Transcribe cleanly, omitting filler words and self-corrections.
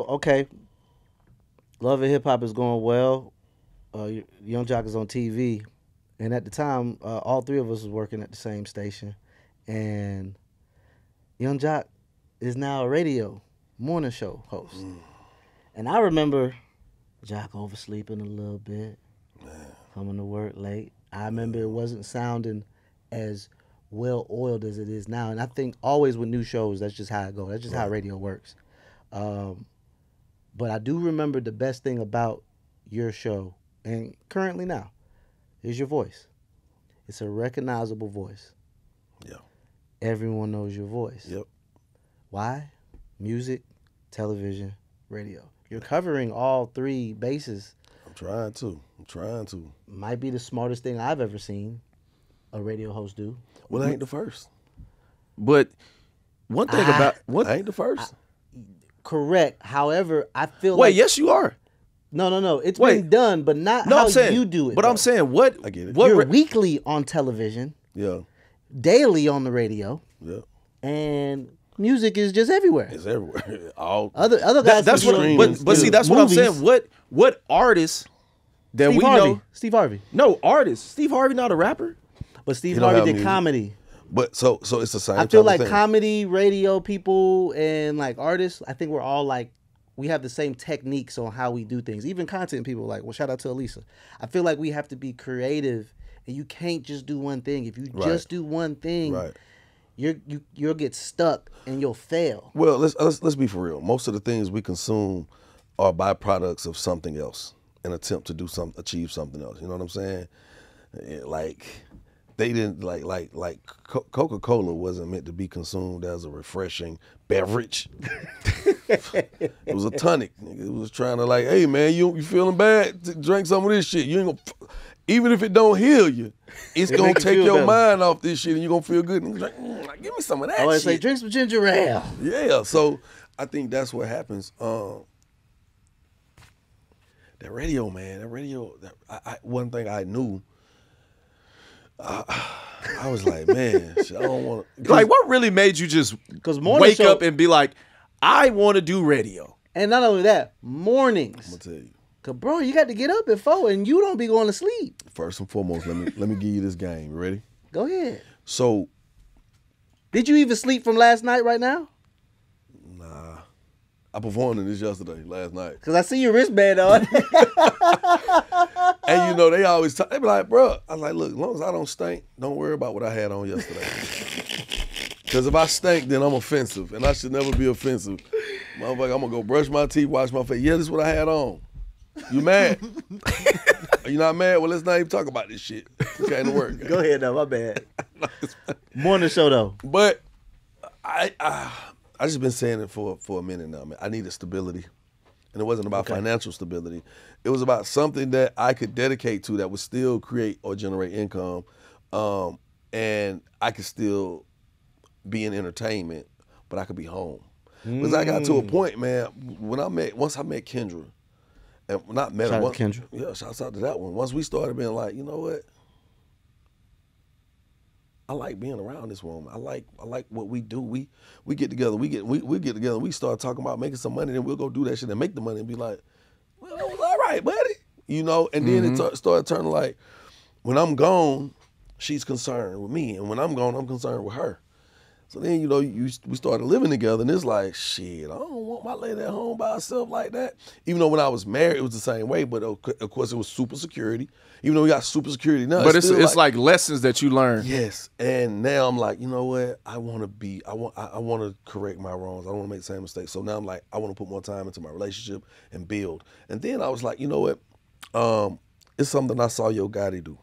okay, Love and Hip Hop is going well. Young Jock is on TV, and at the time, all three of us was working at the same station, and Young Jock is now a radio morning show host. And I remember Jock oversleeping a little bit, coming to work late. I remember it wasn't sounding as well oiled as it is now. And I think always with new shows, that's just how it goes. That's just how radio works. But I do remember the best thing about your show, and currently now, is your voice. It's a recognizable voice. Yeah. Everyone knows your voice. Yep. Why? Music, television, radio. You're covering all three bases. I'm trying to. Might be the smartest thing I've ever seen a radio host do. Well, I ain't the first. But one thing about I ain't the first. Correct. However, I feel wait, like yes, you are. No. It's been done, but not No, how I'm saying, you do it. But though. I'm saying, what? I get it. What You're weekly on television, Yeah. daily on the radio, Yeah. and music is just everywhere. It's everywhere. All Other guys. That's can what. do But see, that's what I'm movies. saying. What artists that Steve we Harvey. know? Steve Harvey. No artists. Steve Harvey not a rapper. But Steve He don't Harvey have did music. comedy. But so it's the same. I feel type like of thing. comedy, radio people, and like artists, I think we're all like, we have the same techniques on how we do things. Even content people, like, well, shout out to Elisa. I feel like we have to be creative, and you can't just do one thing. If you just do one thing, Right. you'll get stuck and you'll fail. Well, let's be for real. Most of the things we consume are byproducts of something else, an attempt to achieve something else. You know what I'm saying? Like they didn't like Coca-Cola wasn't meant to be consumed as a refreshing beverage. It was a tonic. It was trying to like, hey man, you feeling bad? Drink some of this shit. You ain't gonna, even if it don't heal you, it's gonna make you take feel your better. mind off this shit, and you're gonna feel good. And you're like, give me some of that I always shit. say, drink some ginger ale. Yeah, so I think that's what happens. That radio, man, one thing I knew, I was like, man, shit, I don't want to. Like, what really made you just morning wake show- up and be like, I want to do radio? And not only that, I'm mornings. gonna tell you. Cause bro, you got to get up at 4 and you don't be going to sleep. First and foremost, let me give you this game. You ready? Go ahead. So, Did you even sleep from last night right now? nah, I performed in this last night. Cause I see your wristband on. And you know, they always they be like, bro, I was like, look, as long as I don't stink, don't worry about what I had on yesterday. Because if I stink, then I'm offensive, and I should never be offensive. Motherfucker, I'm gonna go brush my teeth, wash my face. Yeah, this is what I had on. You mad? Are you not mad? Well, let's not even talk about this shit. It can't work. Go ahead, though. My bad. Morning show though. But I just been saying it for a minute now, man. I needed stability. And it wasn't about financial stability. It was about something that I could dedicate to that would still create or generate income. And I could still be in entertainment, but I could be home. Because I got to a point, man, once I met Kendra, and not met her. Shout out to Kendra. Yeah, shouts out to that one. Once we started being like, you know what? I like being around this woman. I like what we do. We get together. We get together. We start talking about making some money. Then we'll go do that shit and make the money and be like, well, that was all right, buddy. You know. And then it started turning like, when I'm gone, she's concerned with me, and when I'm gone, I'm concerned with her. So then, you know, we started living together, and it's like, shit, I don't want my lady at home by herself like that. Even though when I was married, it was the same way, but of course it was super security. Even though we got super security now. But it's still like lessons that you learn. Yes, and now I'm like, you know what? I want to correct my wrongs. I don't want to make the same mistakes. So now I'm like, I want to put more time into my relationship and build. And then I was like, you know what? It's something I saw Yo Gotti do.